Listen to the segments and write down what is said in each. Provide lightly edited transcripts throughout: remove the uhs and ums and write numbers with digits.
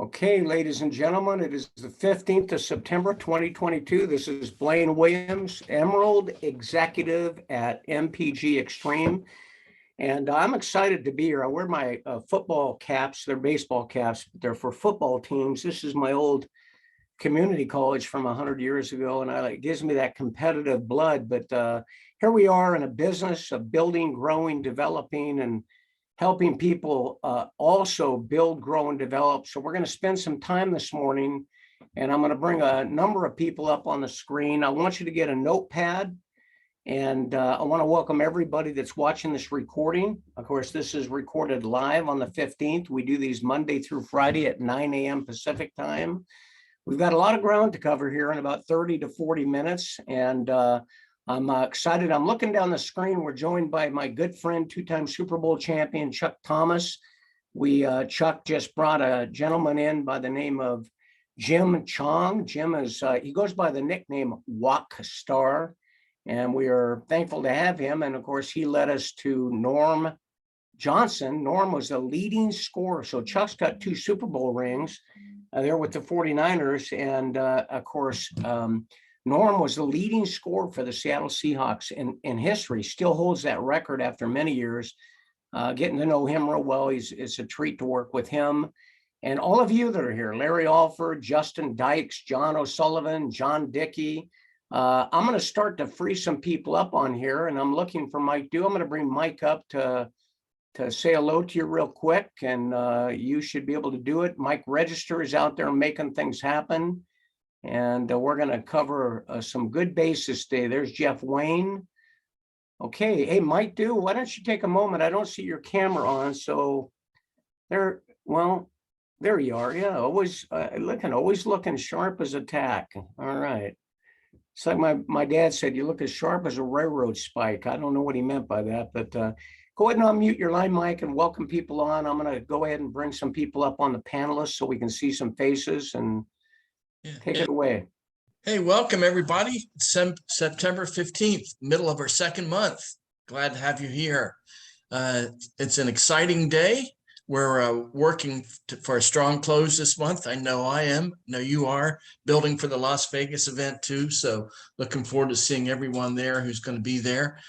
Okay, ladies and gentlemen, it is the 15th of September, 2022. This is Blaine Williams, Emerald Executive at MPG Extreme. And I'm excited to be here. I wear my football caps. They're baseball caps, but they're for football teams. This is my old community college from 100 years ago, and it gives me that competitive blood. But here we are in a business of building, growing, developing, and helping people also build, grow, and develop. So we're going to spend some time this morning, and I'm going to bring a number of people up on the screen. I want you to get a notepad, and I want to welcome everybody that's watching this recording. Of course, this is recorded live on the 15th. We do these Monday through Friday at 9 a.m. Pacific time. We've got a lot of ground to cover here in about 30 to 40 minutes, and I'm excited. I'm looking down the screen. We're joined by my good friend, two-time Super Bowl champion, Chuck Thomas. Chuck just brought a gentleman in by the name of Jim Chong. Jim is, he goes by the nickname Walk Star, and we are thankful to have him. And of course, he led us to Norm Johnson. Norm was the leading scorer. So Chuck's got 2 Super Bowl rings. They're with the 49ers. And of course, Norm was the leading scorer for the Seattle Seahawks in history, still holds that record after many years. Getting to know him real well, it's a treat to work with him. And all of you that are here, Larry Alford, Justin Dykes, John O'Sullivan, John Dickey. I'm going to start to free some people up on here, and I'm looking for Mike Dew. I'm going to bring Mike up to say hello to you real quick, and you should be able to do it. Mike Register is out there making things happen. And we're going to cover some good bases today. There's Jeff Wayne. Okay. Hey, Mike Dew, why don't you take a moment? I don't see your camera on. So there you are. Yeah, always looking sharp as a tack. All right. It's like my dad said, you look as sharp as a railroad spike. I don't know what he meant by that, but go ahead and unmute your line, Mike, and welcome people on. I'm going to go ahead and bring some people up on the panelists so we can see some faces and take it away. Hey, welcome everybody. It's September 15th, middle of our second month. Glad to have you here. It's an exciting day. We're working for a strong close this month. I know I am. I know you are. Building for the Las Vegas event too. So looking forward to seeing everyone there who's going to be there.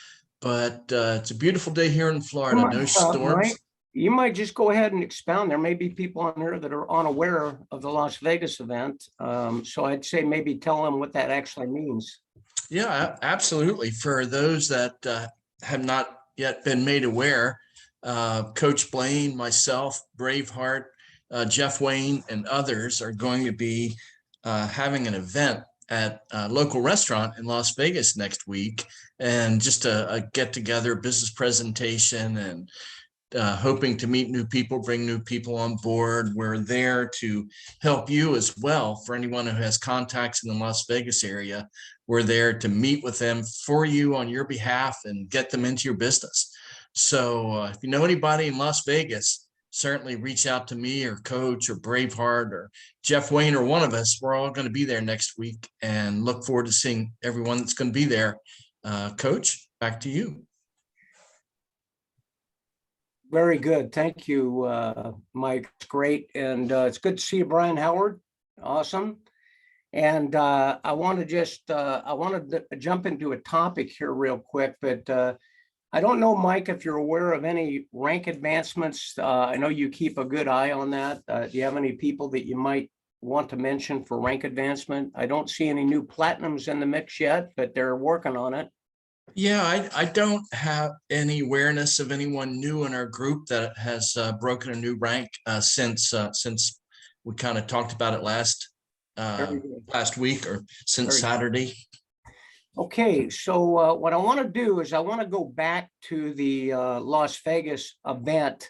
But it's a beautiful day here in Florida. No storms. Mike, you might just go ahead and expound. There may be people on there that are unaware of the Las Vegas event. So I'd say maybe tell them what that actually means. Yeah, absolutely. For those that have not yet been made aware, Coach Blaine, myself, Braveheart, Jeff Wayne, and others are going to be having an event at a local restaurant in Las Vegas next week. And just a get-together business presentation and hoping to meet new people, bring new people on board. We're there to help you as well. For anyone who has contacts in the Las Vegas area, we're there to meet with them for you on your behalf and get them into your business. So if you know anybody in Las Vegas, certainly reach out to me or Coach or Braveheart or Jeff Wayne or one of us. We're all going to be there next week and look forward to seeing everyone that's going to be there. Coach, back to you. Very good. Thank you, Mike. It's great. And it's good to see you, Brian Howard. Awesome. And I want to jump into a topic here real quick, but I don't know, Mike, if you're aware of any rank advancements. I know you keep a good eye on that. Do you have any people that you might want to mention for rank advancement? I don't see any new platinums in the mix yet, but they're working on it. Yeah, I don't have any awareness of anyone new in our group that has broken a new rank since we kind of talked about it last week or since Saturday. Okay, so what I want to do is I want to go back to the Las Vegas event.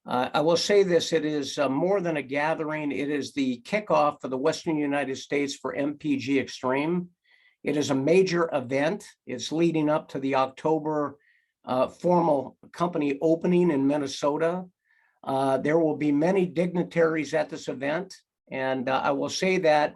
I will say this, it is more than a gathering. It is the kickoff for the Western United States for MPG Extreme. It is a major event. It's leading up to the October formal company opening in Minnesota. There will be many dignitaries at this event. And I will say that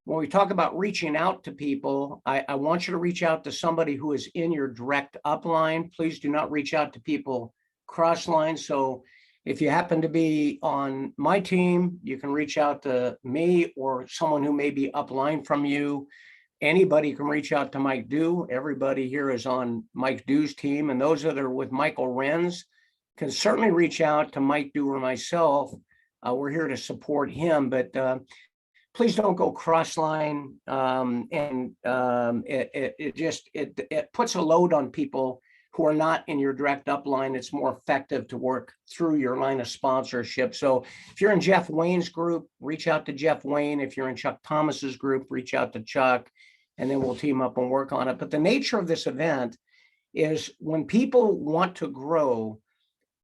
when we talk about reaching out to people, I want you to reach out to somebody who is in your direct upline. Please do not reach out to people cross line. So If you happen to be on my team, you can reach out to me or someone who may be upline from you. Anybody can reach out to Mike Dew. Everybody here is on Mike Dew's team, and those that are with Michael Renz can certainly reach out to Mike Dew or myself. We're here to support him, but please don't go cross-line. It puts a load on people who are not in your direct upline. It's more effective to work through your line of sponsorship. So if you're in Jeff Wayne's group, reach out to Jeff Wayne. If you're in Chuck Thomas's group, reach out to Chuck, and then we'll team up and work on it. But the nature of this event is when people want to grow,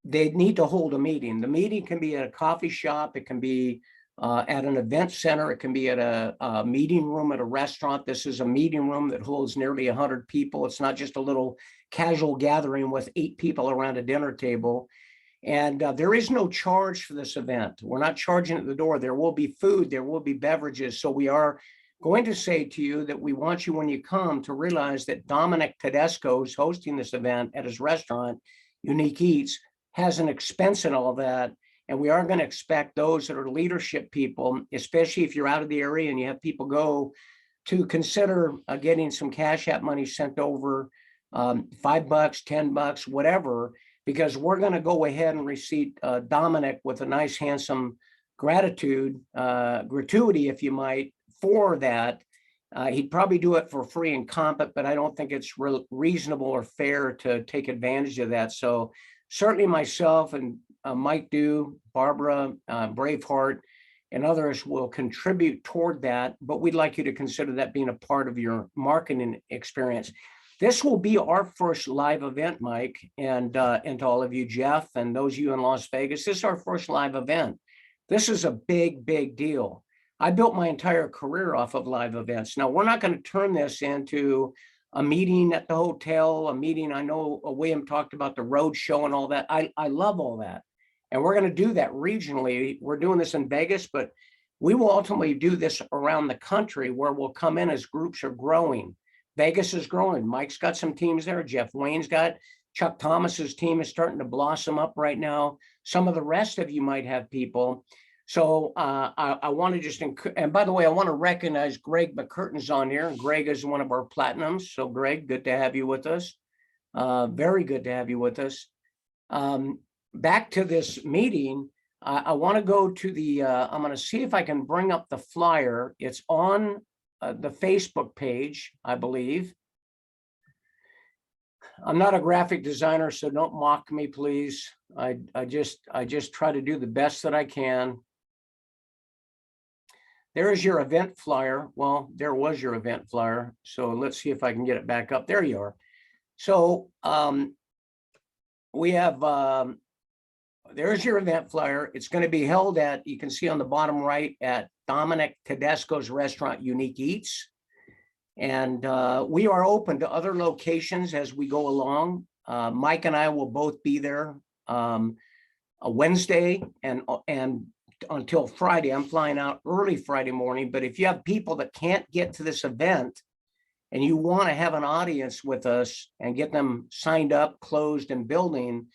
they need to hold a meeting. The meeting can be at a coffee shop. It can be at an event center. It can be at a meeting room at a restaurant. This is a meeting room that holds nearly 100 people. It's not just a little casual gathering with 8 people around a dinner table. And there is no charge for this event. We're not charging at the door. There will be food, there will be beverages. So we are going to say to you that we want you, when you come, to realize that Dominic Tedesco is hosting this event at his restaurant, Unique Eats, has an expense in all that. And we are going to expect those that are leadership people, especially if you're out of the area and you have people go, to consider getting some Cash App money sent over, $5, $10, whatever, because we're going to go ahead and receipt Dominic with a nice, handsome gratuity, if you might, for that. He'd probably do it for free and comp it, but I don't think it's reasonable or fair to take advantage of that. So certainly myself and Mike Dew, Barbara, Braveheart, and others will contribute toward that, but we'd like you to consider that being a part of your marketing experience. This will be our first live event, Mike, and to all of you, Jeff, and those of you in Las Vegas. This is our first live event. This is a big, big deal. I built my entire career off of live events. Now, we're not going to turn this into a meeting at the hotel, a meeting. I know William talked about the road show and all that. I love all that. And we're going to do that regionally. We're doing this in Vegas, but we will ultimately do this around the country, where we'll come in as groups are growing. Vegas is growing. Mike's got some teams there. Jeff Wayne's got, Chuck Thomas's team is starting to blossom up right now. Some of the rest of you might have people. So I want to just, and by the way, I want to recognize Greg McCurtain's on here. Greg is one of our platinums. So Greg, good to have you with us. Very good to have you with us. Back to this meeting, I want to go to the, I'm going to see if I can bring up the flyer. It's on the Facebook page, I believe. I'm not a graphic designer, so don't mock me, please. I just try to do the best that I can. There is your event flyer. Well, there was your event flyer. So let's see if I can get it back up. There you are. So we have, there's your event flyer. It's going to be held at, you can see on the bottom right, at Dominic Tedesco's restaurant, Unique Eats. And we are open to other locations as we go along. Mike and I will both be there a Wednesday and until Friday. I'm flying out early Friday morning, but if you have people that can't get to this event and you want to have an audience with us and get them signed up, closed, and building,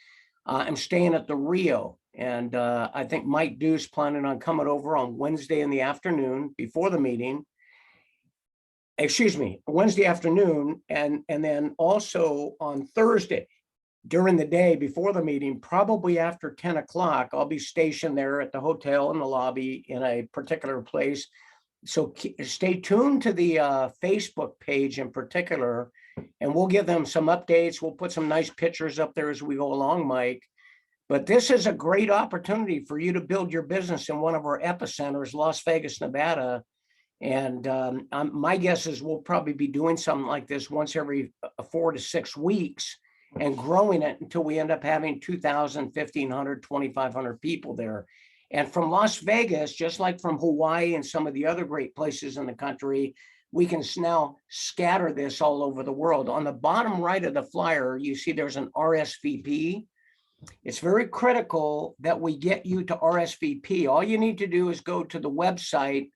I'm staying at the Rio. And I think Mike Dew's planning on coming over on Wednesday in the afternoon before the meeting. Excuse me, Wednesday afternoon, and then also on Thursday during the day before the meeting, probably after 10 o'clock, I'll be stationed there at the hotel in the lobby in a particular place. So stay tuned to the Facebook page in particular, and we'll give them some updates. We'll put some nice pictures up there as we go along, Mike. But this is a great opportunity for you to build your business in one of our epicenters, Las Vegas, Nevada. And my guess is we'll probably be doing something like this once every 4 to 6 weeks and growing it until we end up having 2,000, 1,500, 2,500 people there. And from Las Vegas, just like from Hawaii and some of the other great places in the country, we can now scatter this all over the world. On the bottom right of the flyer, you see there's an Rsvp. It's very critical that we get you to Rsvp. All you need to do is go to the website,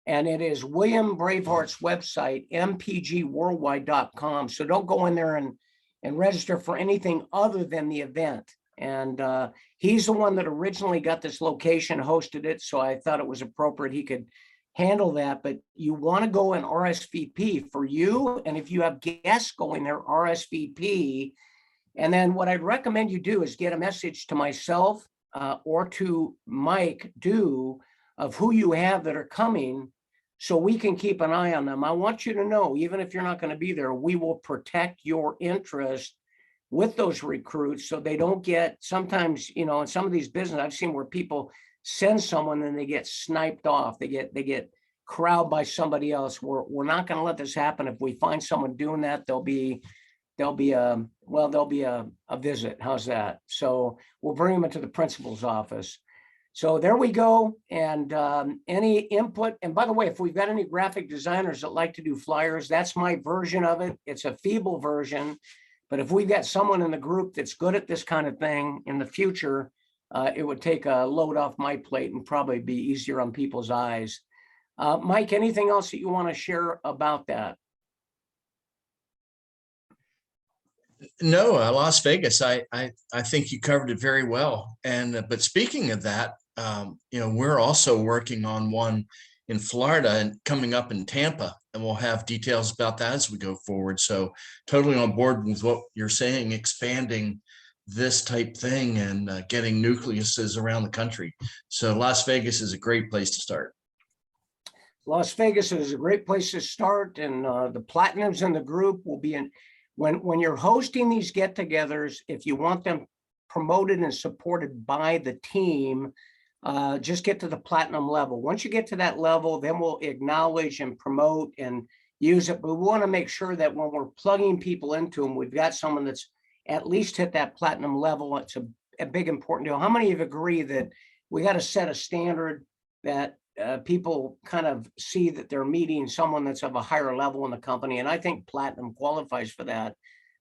and it is William Braveheart's website, MPGWorldwide.com. So don't go in there and register for anything other than the event. And he's the one that originally got this location, hosted it. So I thought it was appropriate he could handle that. But you want to go in RSVP for you. And if you have guests going there, RSVP. And then what I'd recommend you do is get a message to myself or to Mike of who you have that are coming, so we can keep an eye on them. I want you to know, even if you're not going to be there, we will protect your interest with those recruits so they don't get, sometimes, you know, in some of these businesses, I've seen where people send someone and they get sniped off. They get corralled by somebody else. We're not going to let this happen. If we find someone doing that, there'll be a visit. How's that? So we'll bring them into the principal's office. So there we go. And any input, and by the way, if we've got any graphic designers that like to do flyers, that's my version of it. It's a feeble version, but if we've got someone in the group that's good at this kind of thing in the future, it would take a load off my plate and probably be easier on people's eyes. Mike, anything else that you want to share about that? No, Las Vegas, I think you covered it very well. And but speaking of that, you know, we're also working on one in Florida and coming up in Tampa, and we'll have details about that as we go forward. So totally on board with what you're saying, expanding this type thing and getting nucleuses around the country. So Las Vegas is a great place to start. Las Vegas is a great place to start, and the platinums in the group will be in. When you're hosting these get-togethers, if you want them promoted and supported by the team, just get to the platinum level. Once you get to that level, then we'll acknowledge and promote and use it. But we want to make sure that when we're plugging people into them, we've got someone that's at least hit that platinum level. It's a big important deal. How many of you agree that we got to set a standard that people kind of see that they're meeting someone that's of a higher level in the company? And I think platinum qualifies for that.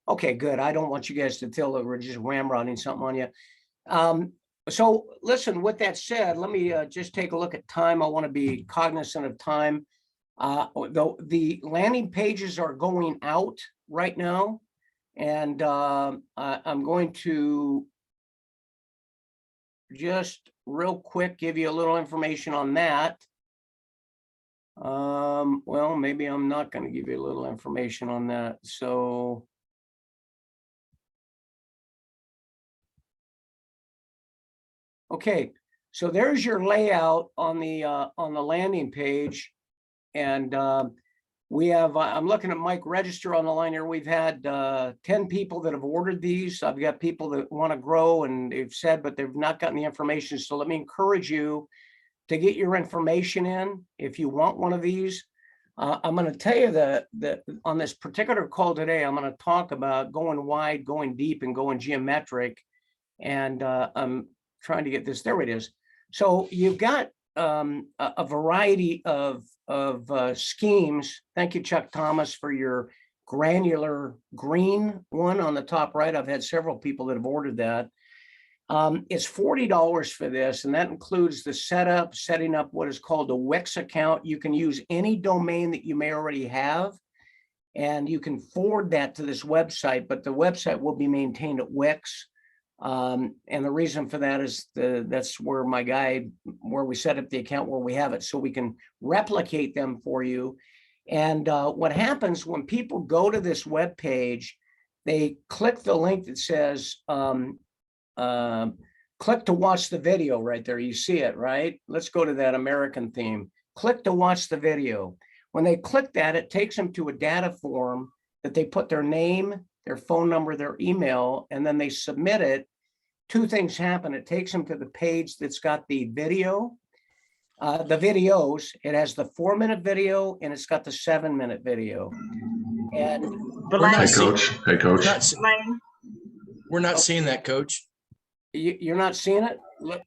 Okay, good. I don't want you guys to feel that we're just ramrodding something on you. So listen, with that said, let me just take a look at time. I want to be cognizant of time. The landing pages are going out right now, and I'm going to just real quick give you a little information on that. Well, maybe I'm not going to give you a little information on that. So okay, so there's your layout on the landing page, and we have, I'm looking at Mike Register on the line here. We've had 10 people that have ordered these. I've got people that want to grow and they've said, but they've not gotten the information. So let me encourage you to get your information in if you want one of these. I'm going to tell you that on this particular call today, I'm going to talk about going wide, going deep, and going geometric. And I'm trying to get this. There it is. So you've got a variety of schemes. Thank you, Chuck Thomas, for your granular green one on the top right. I've had several people that have ordered that. It's $40 for this, and that includes the setup, setting up what is called a Wix account. You can use any domain that you may already have, and you can forward that to this website, but the website will be maintained at Wix. And the reason for that is that's where where we set up the account, where we have it, so we can replicate them for you. And what happens when people go to this web page, they click the link that says click to watch the video right there. You see it, right? Let's go to that American theme. Click to watch the video. When they click that, it takes them to a data form that they put their name, their phone number, their email, and then they submit it. Two things happen. It takes them to the page that's got the video, the videos. It has the 4-minute video and it's got the 7-minute video. And Hey, Coach. Hey, Coach. We're not seeing that, Coach. You're not seeing it? Look.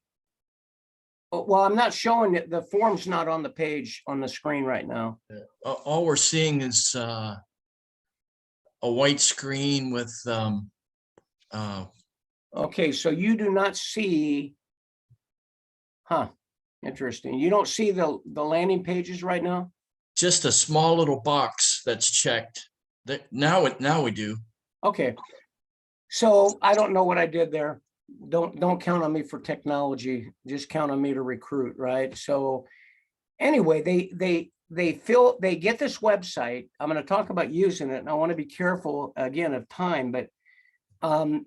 Well, I'm not showing it. The form's not on the page on the screen right now. All we're seeing is a white screen with okay, so you do not see, interesting. You don't see the landing pages right now? just a small little box that's checked. Now we do. Okay. So I don't know what I did there. don't count on me for technology, just count on me to recruit, right? So anyway, they get this website. I'm going to talk about using it, and I want to be careful again of time, but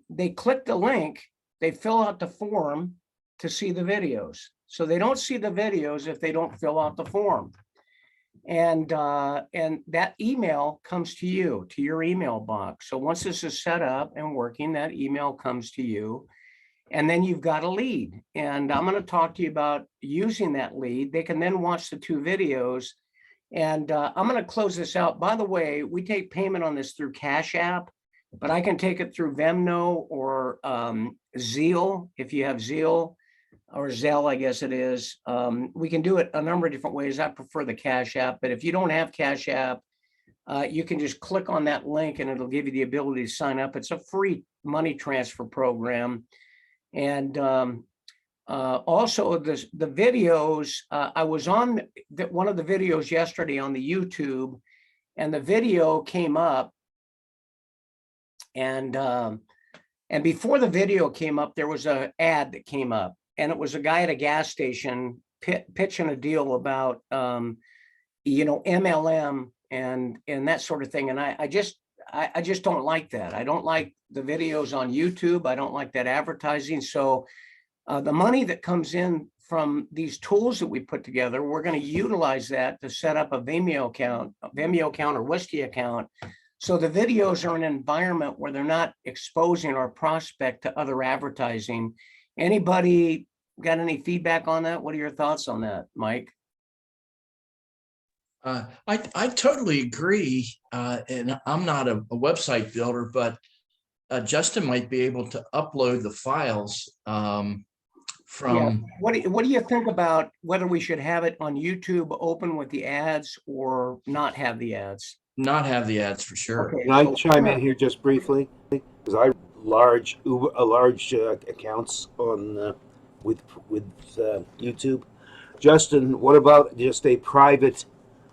they click the link, they fill out the form to see the videos. So they don't see the videos if they don't fill out the form. And that email comes to you, to your email box. So once this is set up and working, that email comes to you. And then you've got a lead. And I'm going to talk to you about using that lead. They can then watch the 2 videos. And I'm going to close this out. By the way, we take payment on this through Cash App, but I can take it through Venmo or Zeal, if you have Zeal, or Zelle, I guess it is. We can do it a number of different ways. I prefer the Cash App, but if you don't have Cash App, you can just click on that link and it'll give you the ability to sign up. It's a free money transfer program. And also the videos, I was on one of the videos yesterday on the YouTube, and the video came up, and before the video came up, there was an ad that came up, and it was a guy at a gas station pitching a deal about MLM and that sort of thing. And I just don't like that. I don't like the videos on YouTube. I don't like that advertising. So the money that comes in from these tools that we put together, we're going to utilize that to set up a Vimeo account or Wistia account. So the videos are an environment where they're not exposing our prospect to other advertising. Anybody got any feedback on that? What are your thoughts on that, Mike? I totally agree. And I'm not a website builder, but Justin might be able to upload the files from. What do you think about whether we should have it on YouTube open with the ads or not have the ads? Not have the ads for sure. Okay, can I chime in here just briefly? Because I large accounts on with YouTube. Justin, what about just a private?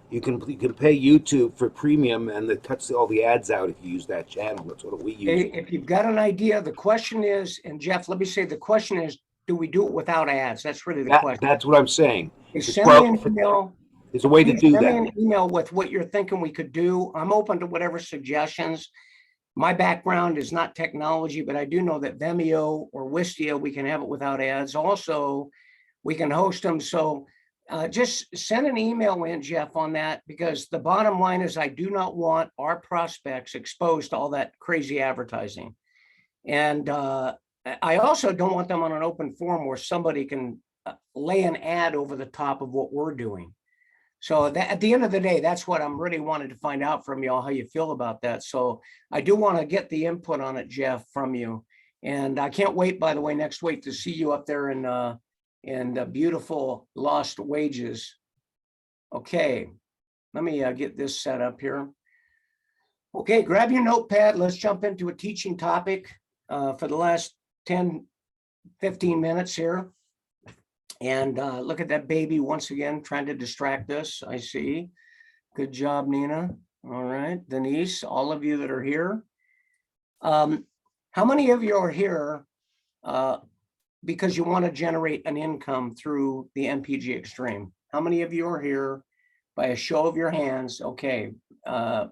You can pay YouTube for premium, and it cuts all the ads out if you use that channel. That's what we use. If you've got an idea, the question is, and Jeff, let me say, the question is, do we do it without ads? That's really the question. That's what I'm saying. Send me an email. There's a way to do that. Send me an email with what you're thinking we could do. I'm open to whatever suggestions. My background is not technology, but I do know that Vimeo or Wistia, we can have it without ads. Also, we can host them. So just send an email in, Jeff, on that, because the bottom line is I do not want our prospects exposed to all that crazy advertising. And I also don't want them on an open forum where somebody can lay an ad over the top of what we're doing. So that, at the end of the day, that's what I'm really wanting to find out from y'all, how you feel about that. So I do want to get the input on it, Jeff, from you. And I can't wait, by the way, next week to see you up there in beautiful Lost Wages. Okay, let me get this set up here. Okay, grab your notepad. Let's jump into a teaching topic for the last 10, 15 minutes here. And look at that baby once again, trying to distract us. I see. Good job, Nina. All right, Denise, all of you that are here. How many of you are here because you want to generate an income through the MPG Extreme? How many of you are here by a show of your hands? Okay,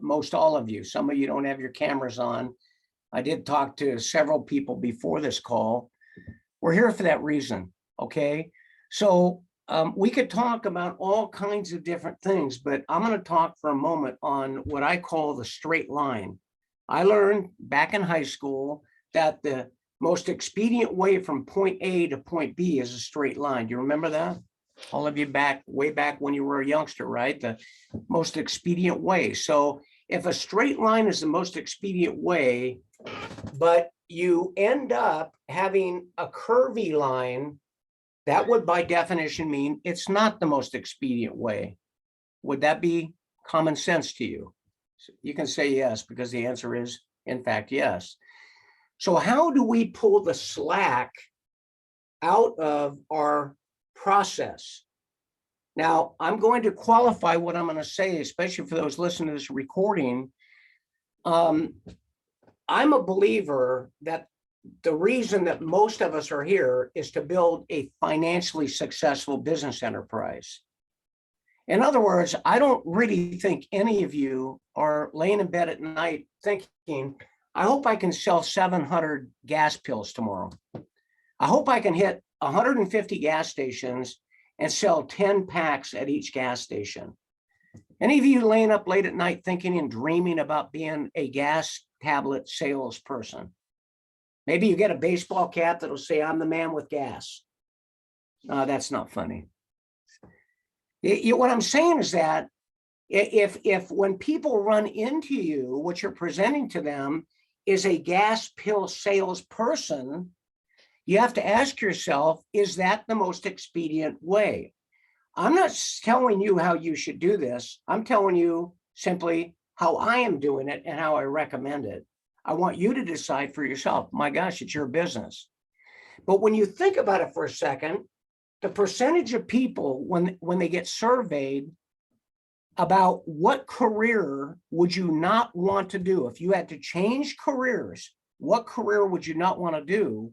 most all of you. Some of you don't have your cameras on. I did talk to several people before this call. We're here for that reason, okay? So we could talk about all kinds of different things, but I'm going to talk for a moment on what I call the straight line. I learned back in high school that the most expedient way from point A to point B is a straight line. Do you remember that? All of you way back when you were a youngster, right? The most expedient way. So if a straight line is the most expedient way, but you end up having a curvy line, that would by definition mean it's not the most expedient way. Would that be common sense to you? You can say yes, because the answer is, in fact, yes. So how do we pull the slack out of our process? Now, I'm going to qualify what I'm going to say, especially for those listening to this recording. I'm a believer that the reason that most of us are here is to build a financially successful business enterprise. In other words, I don't really think any of you are laying in bed at night thinking, I hope I can sell 700 gas pills tomorrow. I hope I can hit 150 gas stations and sell 10 packs at each gas station. Any of you laying up late at night thinking and dreaming about being a gas tablet salesperson? Maybe you get a baseball cap that'll say, I'm the man with gas. That's not funny. What I'm saying is that if when people run into you, what you're presenting to them is a gas pill salesperson, you have to ask yourself, is that the most expedient way? I'm not telling you how you should do this. I'm telling you simply how I am doing it and how I recommend it. I want you to decide for yourself. My gosh, it's your business. But when you think about it for a second, the percentage of people when they get surveyed about what career would you not want to do, if you had to change careers, what career would you not want to do?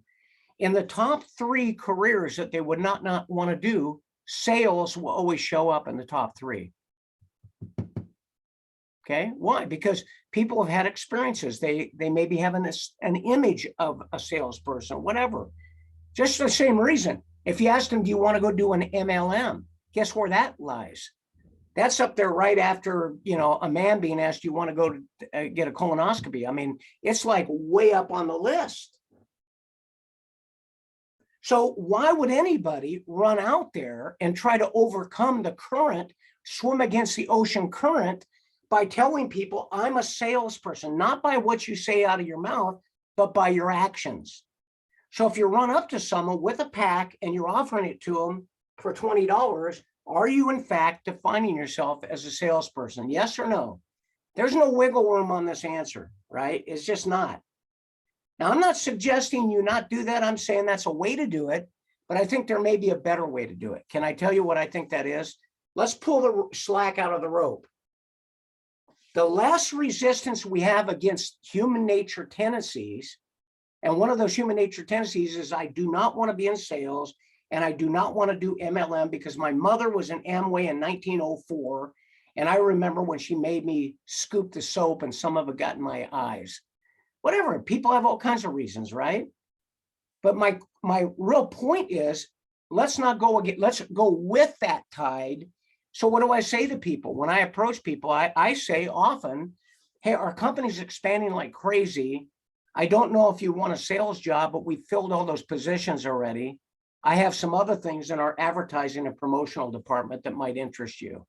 In the top 3 careers that they would not want to do, sales will always show up in the top 3. Okay, why? Because people have had experiences. They may be having an image of a salesperson, whatever. Just the same reason. If you ask them, do you want to go do an MLM? Guess where that lies? That's up there right after, a man being asked, you want to go to get a colonoscopy? I mean, it's like way up on the list. So why would anybody run out there and try to overcome the current, swim against the ocean current by telling people I'm a salesperson, not by what you say out of your mouth, but by your actions? So if you run up to someone with a pack and you're offering it to them for $20, are you in fact defining yourself as a salesperson? Yes or no? There's no wiggle room on this answer, right? It's just not. Now, I'm not suggesting you not do that. I'm saying that's a way to do it, but I think there may be a better way to do it. Can I tell you what I think that is? Let's pull the slack out of the rope. The less resistance we have against human nature tendencies, and one of those human nature tendencies is I do not want to be in sales and I do not want to do MLM because my mother was in Amway in 1904. And I remember when she made me scoop the soap and some of it got in my eyes. Whatever, people have all kinds of reasons, right? But my real point is, let's not go again, let's go with that tide. So what do I say to people? When I approach people, I say often, hey, our company's expanding like crazy. I don't know if you want a sales job, but we filled all those positions already. I have some other things in our advertising and promotional department that might interest you.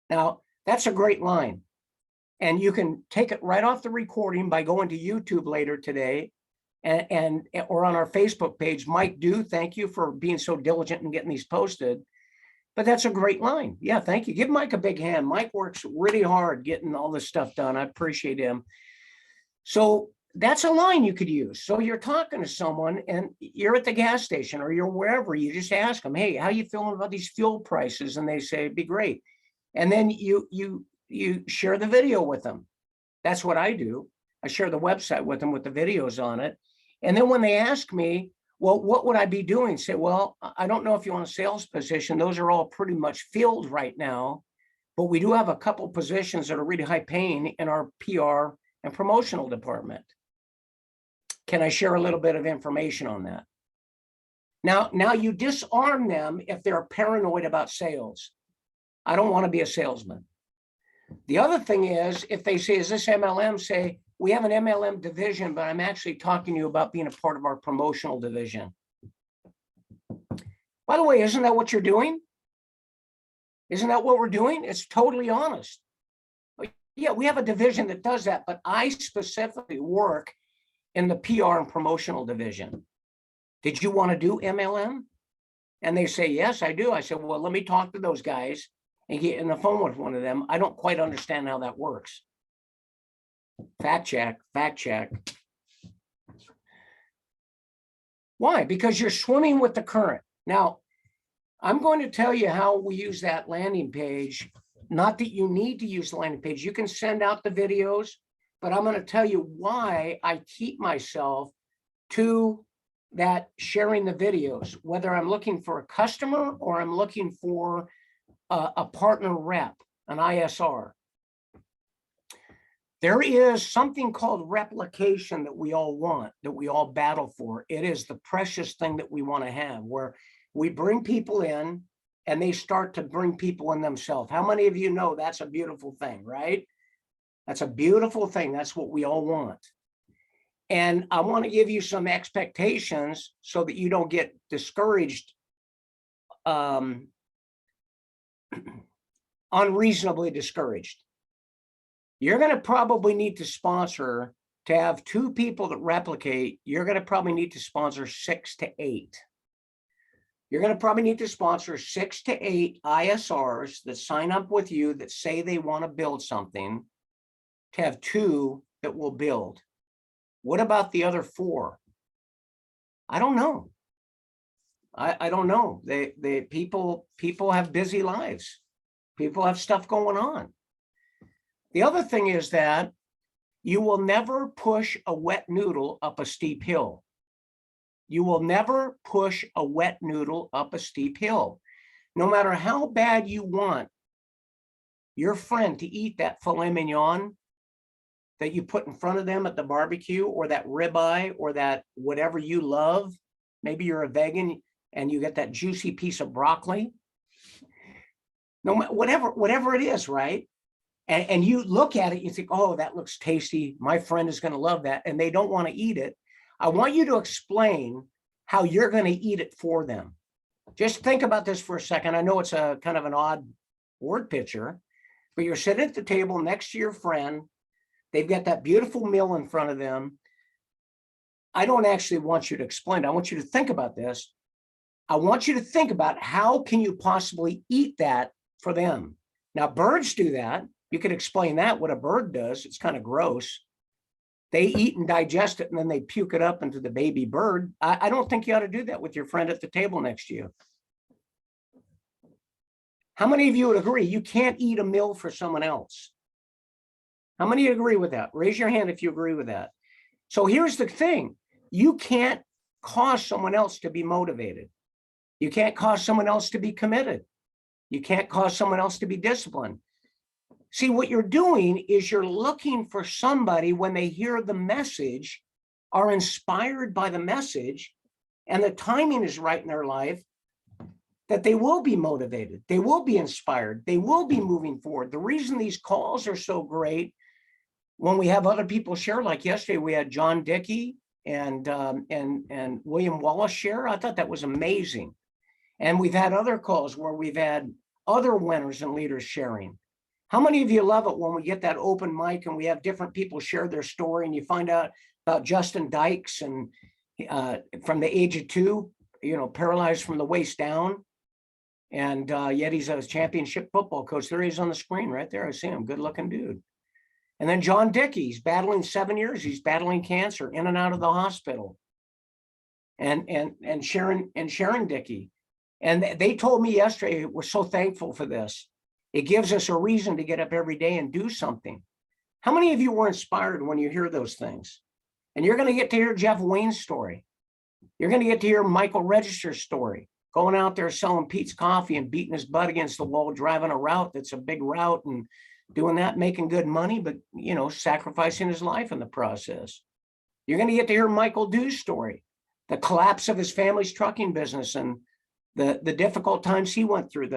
Now, that's a great line. And you can take it right off the recording by going to YouTube later today or on our Facebook page. Mike Do, thank you for being so diligent in getting these posted. But that's a great line. Yeah, thank you. Give Mike a big hand. Mike works really hard getting all this stuff done. I appreciate him. So that's a line you could use. So you're talking to someone and you're at the gas station or you're wherever. You just ask them, hey, how you feeling about these fuel prices? And they say, it'd be great. And then you share the video with them. That's what I do. I share the website with them with the videos on it. And then when they ask me, well, what would I be doing? Say, well, I don't know if you want a sales position. Those are all pretty much filled right now, but we do have a couple positions that are really high paying in our PR and promotional department. Can I share a little bit of information on that? Now you disarm them if they're paranoid about sales. I don't want to be a salesman. The other thing is, if they say, is this MLM? Say, we have an MLM division, but I'm actually talking to you about being a part of our promotional division. By the way, isn't that what you're doing? Isn't that what we're doing? It's totally honest. Yeah, we have a division that does that, but I specifically work in the PR and promotional division. Did you want to do MLM? And they say, yes, I do. I said, well, let me talk to those guys and get in the phone with one of them. I don't quite understand how that works. Fact check, fact check. Why? Because you're swimming with the current. Now, I'm going to tell you how we use that landing page. Not that you need to use the landing page. You can send out the videos, but I'm going to tell you why I keep myself to that sharing the videos, whether I'm looking for a customer or I'm looking for a partner rep, an ISR. There is something called replication that we all want, that we all battle for. It is the precious thing that we want to have, where we bring people in and they start to bring people in themselves. How many of you know that's a beautiful thing, right? That's a beautiful thing. That's what we all want. And I want to give you some expectations so that you don't get discouraged, unreasonably discouraged. You're going to probably need to sponsor, to have 2 people that replicate, you're going to probably need to sponsor 6 to 8. You're going to probably need to sponsor 6 to 8 ISRs that sign up with you that say they want to build something, to have 2 that will build. What about the other 4? I don't know. I don't know. People have busy lives. People have stuff going on. The other thing is that you will never push a wet noodle up a steep hill. You will never push a wet noodle up a steep hill. No matter how bad you want your friend to eat that filet mignon that you put in front of them at the barbecue, or that ribeye, or that whatever you love. Maybe you're a vegan and you get that juicy piece of broccoli. No matter whatever it is, right? And you look at it, you think, oh, that looks tasty. My friend is going to love that. And they don't want to eat it. I want you to explain how you're going to eat it for them. Just think about this for a second. I know it's a kind of an odd word picture, but you're sitting at the table next to your friend. They've got that beautiful meal in front of them. I don't actually want you to explain it. I want you to think about this. I want you to think about how can you possibly eat that for them. Now, birds do that. You could explain that, what a bird does. It's kind of gross. They eat and digest it, and then they puke it up into the baby bird. I don't think you ought to do that with your friend at the table next to you. How many of you would agree you can't eat a meal for someone else? How many agree with that? Raise your hand if you agree with that. So here's the thing. You can't cause someone else to be motivated. You can't cause someone else to be committed. You can't cause someone else to be disciplined. See, what you're doing is you're looking for somebody, when they hear the message, are inspired by the message, and the timing is right in their life, that they will be motivated. They will be inspired. They will be moving forward. The reason these calls are so great, when we have other people share, like yesterday, we had John Dickey and William Wallace share. I thought that was amazing. And we've had other calls where we've had other winners and leaders sharing. How many of you love it when we get that open mic and we have different people share their story, and you find out about Justin Dykes, and from the age of 2, paralyzed from the waist down. And yet he's a championship football coach. There he is on the screen right there. I see him, good looking dude. And then John Dickey, he's battling 7 years. He's battling cancer, in and out of the hospital. And Sharon Dickey. And they told me yesterday, we're so thankful for this. It gives us a reason to get up every day and do something. How many of you were inspired when you hear those things? And you're going to get to hear Jeff Wayne's story. You're going to get to hear Michael Register's story, going out there selling Pete's coffee and beating his butt against the wall, driving a route that's a big route and doing that, making good money, but, sacrificing his life in the process. You're going to get to hear Michael Dew's story, the collapse of his family's trucking business and the difficult times he went through,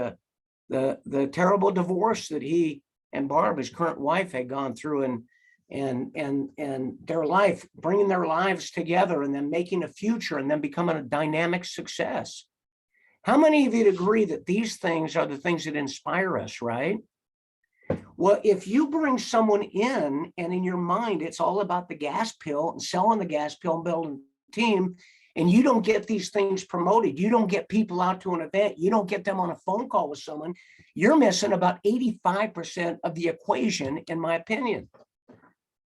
the terrible divorce that he and Barb, his current wife, had gone through, and their life, bringing their lives together and then making a future and then becoming a dynamic success. How many of you agree that these things are the things that inspire us, right? Well, if you bring someone in and in your mind, it's all about the gas pill and selling the gas pill and building a team, and you don't get these things promoted, you don't get people out to an event, you don't get them on a phone call with someone, you're missing about 85% of the equation, in my opinion.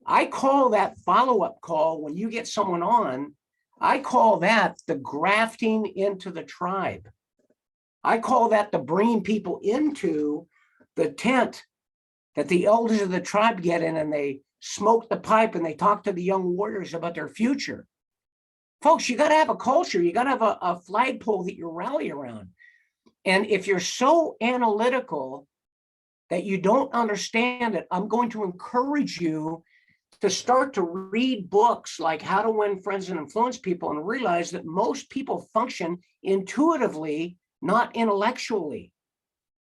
I call that follow-up call when you get someone on, I call that the grafting into the tribe. I call that the bringing people into the tent that the elders of the tribe get in, and they smoke the pipe and they talk to the young warriors about their future. Folks, you got to have a culture. You got to have a flagpole that you rally around. And if you're so analytical that you don't understand it, I'm going to encourage you to start to read books like How to Win Friends and Influence People, and realize that most people function intuitively, not intellectually.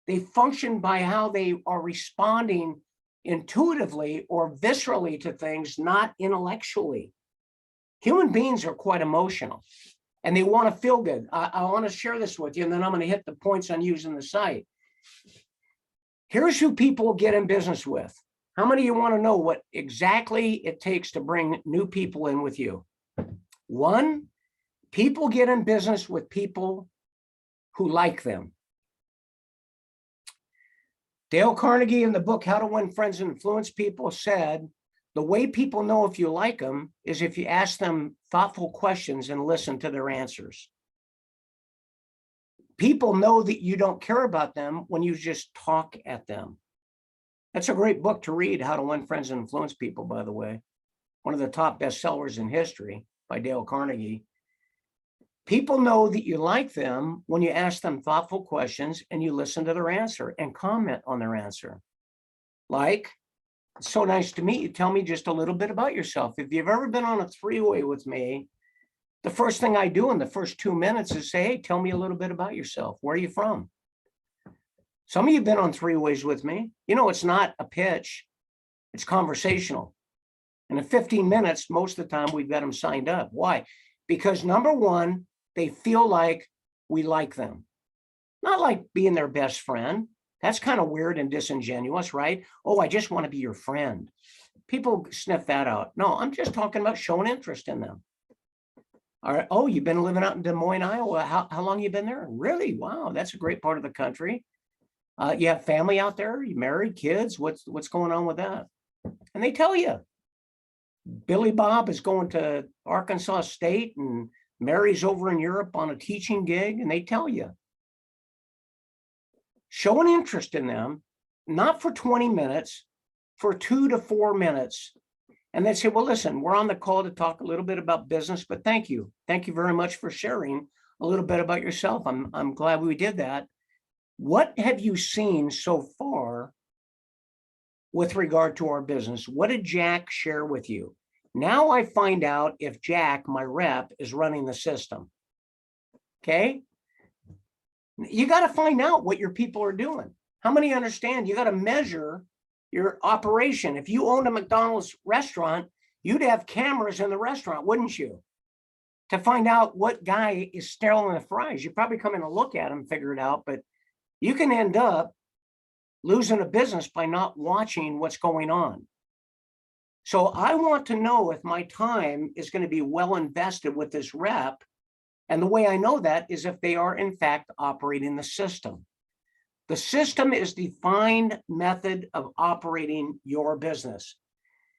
They function by how they are responding intuitively or viscerally to things, not intellectually. Human beings are quite emotional and they want to feel good. I want to share this with you, and then I'm going to hit the points on using the site. Here's who people get in business with. How many of you want to know what exactly it takes to bring new people in with you? One, people get in business with people who like them. Dale Carnegie, in the book, How to Win Friends and Influence People, said, the way people know if you like them is if you ask them thoughtful questions and listen to their answers. People know that you don't care about them when you just talk at them. That's a great book to read, How to Win Friends and Influence People, by the way. One of the top bestsellers in history by Dale Carnegie. People know that you like them when you ask them thoughtful questions and you listen to their answer and comment on their answer. Like, it's so nice to meet you. Tell me just a little bit about yourself. If you've ever been on a three-way with me, the first thing I do in the first 2 minutes is say, hey, tell me a little bit about yourself. Where are you from? Some of you have been on three-ways with me. You know, it's not a pitch. It's conversational. And in 15 minutes, most of the time, we've got them signed up. Why? Because number one, they feel like we like them. Not like being their best friend. That's kind of weird and disingenuous, right? Oh, I just want to be your friend. People sniff that out. No, I'm just talking about showing interest in them. All right. Oh, you've been living out in Des Moines, Iowa. How long you been there? Really? Wow, that's a great part of the country. You have family out there? You married, kids? What's going on with that? And they tell you. Billy Bob is going to Arkansas State and Mary's over in Europe on a teaching gig, and they tell you. Show an interest in them, not for 20 minutes, for 2 to 4 minutes. And they say, well, listen, we're on the call to talk a little bit about business, but thank you. Thank you very much for sharing a little bit about yourself. I'm glad we did that. What have you seen so far with regard to our business? What did Jack share with you? Now I find out if Jack, my rep, is running the system. Okay? You got to find out what your people are doing. How many understand you got to measure your operation? If you owned a McDonald's restaurant, you'd have cameras in the restaurant, wouldn't you? To find out what guy is stealing the fries. You probably come in and look at him, figure it out, but you can end up losing a business by not watching what's going on. So I want to know if my time is going to be well invested with this rep. And the way I know that is if they are in fact operating the system. The system is the defined method of operating your business.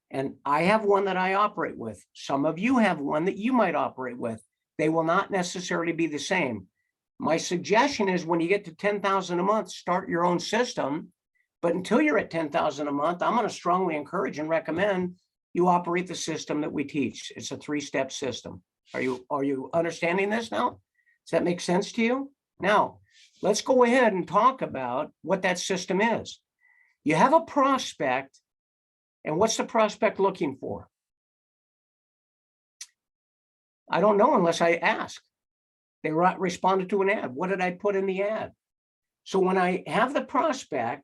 And I have one that I operate with. Some of you have one that you might operate with. They will not necessarily be the same. My suggestion is when you get to 10,000 a month, start your own system. But until you're at 10,000 a month, I'm going to strongly encourage and recommend you operate the system that we teach. It's a 3-step system. Are you understanding this now? Does that make sense to you? Now, let's go ahead and talk about what that system is. You have a prospect, and what's the prospect looking for? I don't know unless I ask. They responded to an ad. What did I put in the ad? So when I have the prospect,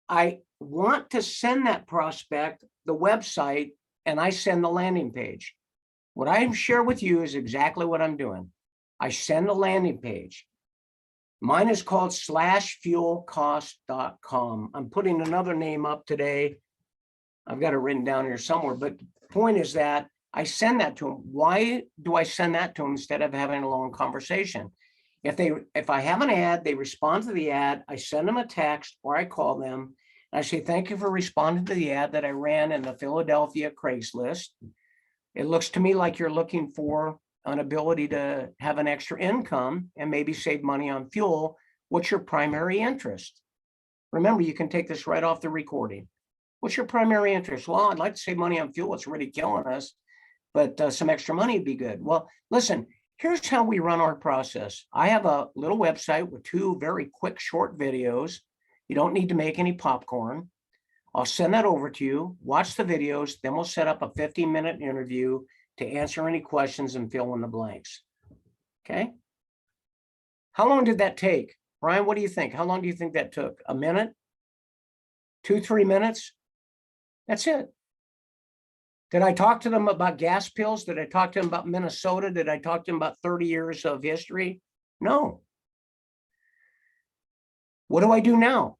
I want to send that prospect the website, and I send the landing page. What I share with you is exactly what I'm doing. I send the landing page. Mine is called /fuelcost.com. I'm putting another name up today. I've got it written down here somewhere, but the point is that I send that to them. Why do I send that to them instead of having a long conversation? If I have an ad, they respond to the ad, I send them a text or I call them and I say, thank you for responding to the ad that I ran in the Philadelphia Craigslist. It looks to me like you're looking for an ability to have an extra income and maybe save money on fuel. What's your primary interest? Remember, you can take this right off the recording. What's your primary interest? Well, I'd like to save money on fuel. It's already killing us. but some extra money would be good. Well, listen, here's how we run our process. I have a little website with 2 very quick, short videos. You don't need to make any popcorn. I'll send that over to you, watch the videos, then we'll set up a 15-minute interview to answer any questions and fill in the blanks. Okay? How long did that take? Brian, what do you think? How long do you think that took? A minute? 2-3 minutes? That's it. Did I talk to them about gas pills? Did I talk to them about Minnesota? Did I talk to them about 30 years of history? No. What do I do now?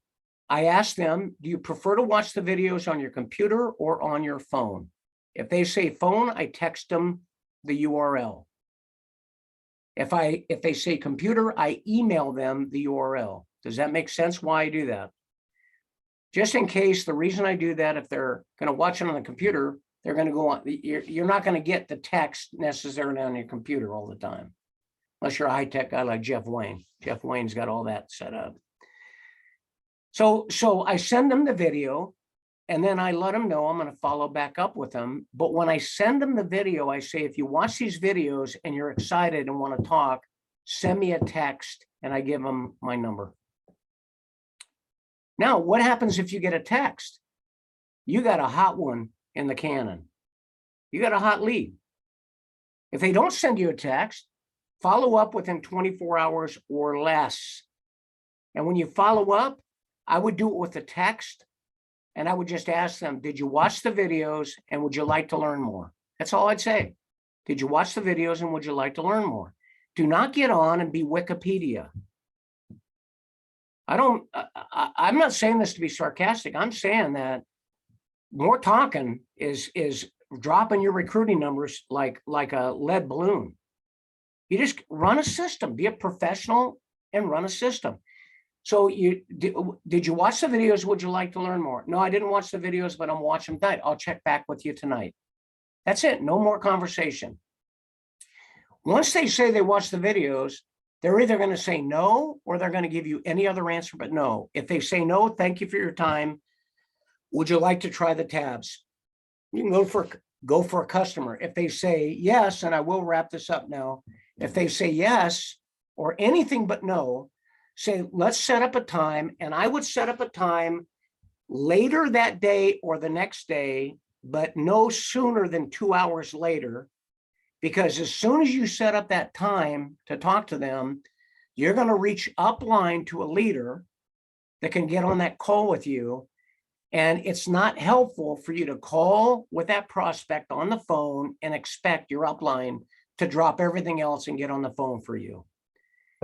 I ask them, do you prefer to watch the videos on your computer or on your phone? If they say phone, I text them the URL. If they say computer, I email them the URL. Does that make sense why I do that? Just in case, the reason I do that, if they're going to watch it on the computer, they're going to go on. You're not going to get the text necessarily on your computer all the time, unless you're a high-tech guy like Jeff Wayne. Jeff Wayne's got all that set up. So I send them the video, and then I let them know I'm going to follow back up with them. But when I send them the video, I say, if you watch these videos and you're excited and want to talk, send me a text, and I give them my number. Now, what happens if you get a text? You got a hot one in the cannon. You got a hot lead. If they don't send you a text, follow up within 24 hours or less. And when you follow up, I would do it with a text, and I would just ask them, did you watch the videos and would you like to learn more? That's all I'd say. Did you watch the videos and would you like to learn more? Do not get on and be Wikipedia. I'm not saying this to be sarcastic. I'm saying that more talking is dropping your recruiting numbers like a lead balloon. You just run a system, be a professional and run a system. So did you watch the videos? Would you like to learn more? No, I didn't watch the videos, but I'm watching tonight. I'll check back with you tonight. That's it. No more conversation. Once they say they watch the videos, they're either going to say no, or they're going to give you any other answer but no. If they say no, thank you for your time. Would you like to try the tabs? You can go for a customer. If they say yes, and I will wrap this up now. If they say yes or anything but no, say, let's set up a time. And I would set up a time later that day or the next day, but no sooner than 2 hours later, because as soon as you set up that time to talk to them, you're going to reach upline to a leader that can get on that call with you. And it's not helpful for you to call with that prospect on the phone and expect your upline to drop everything else and get on the phone for you.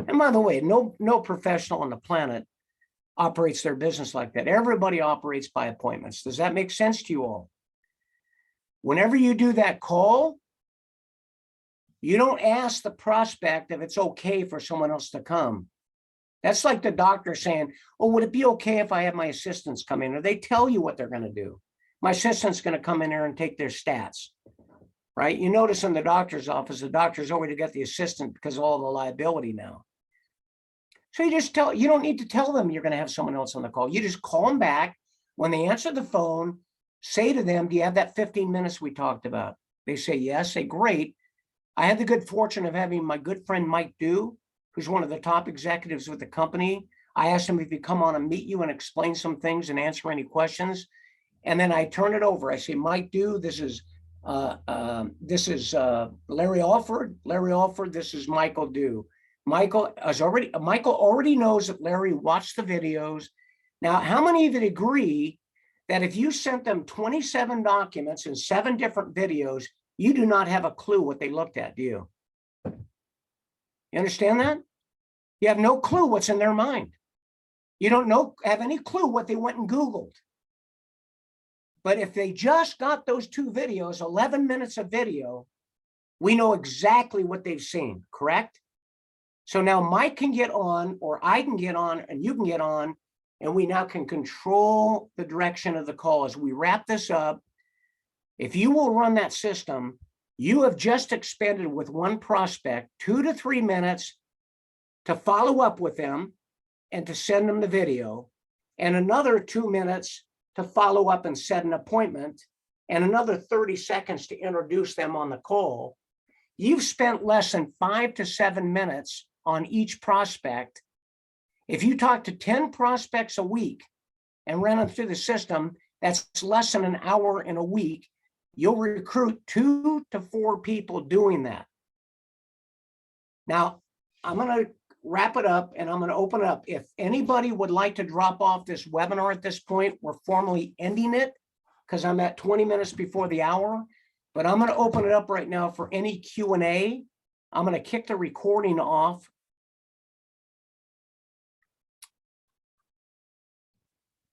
And by the way, no professional on the planet operates their business like that. Everybody operates by appointments. Does that make sense to you all? Whenever you do that call, you don't ask the prospect if it's okay for someone else to come. That's like the doctor saying, oh, would it be okay if I have my assistants come in? Or they tell you what they're going to do. My assistant's going to come in there and take their stats, right? You notice in the doctor's office, the doctor's already got the assistant because of all the liability now. So you don't need to tell them you're going to have someone else on the call. You just call them back. When they answer the phone, say to them, do you have that 15 minutes we talked about? They say yes. Say, great. I had the good fortune of having my good friend Mike Dew, who's one of the top executives with the company. I asked him if he'd come on and meet you and explain some things and answer any questions. And then I turn it over. I say, Mike Dew, this is Larry Alford. Larry Alford, this is Michael Dew. Michael already knows that Larry watched the videos. Now, how many of you agree that if you sent them 27 documents and 7 different videos, you do not have a clue what they looked at, do you? You understand that? You have no clue what's in their mind. You don't have any clue what they went and Googled. But if they just got those 2 videos, 11 minutes of video, we know exactly what they've seen, correct? So now Mike can get on, or I can get on, and you can get on, and we now can control the direction of the call. As we wrap this up, if you will run that system, you have just expended with one prospect 2 to 3 minutes to follow up with them and to send them the video, and another 2 minutes to follow up and set an appointment, and another 30 seconds to introduce them on the call, you've spent less than 5 to 7 minutes on each prospect. If you talk to 10 prospects a week and run them through the system, that's less than an hour in a week. You'll recruit 2 to 4 people doing that. Now, I'm going to wrap it up and I'm going to open it up. If anybody would like to drop off this webinar at this point, we're formally ending it because I'm at 20 minutes before the hour, but I'm going to open it up right now for any Q&A. I'm going to kick the recording off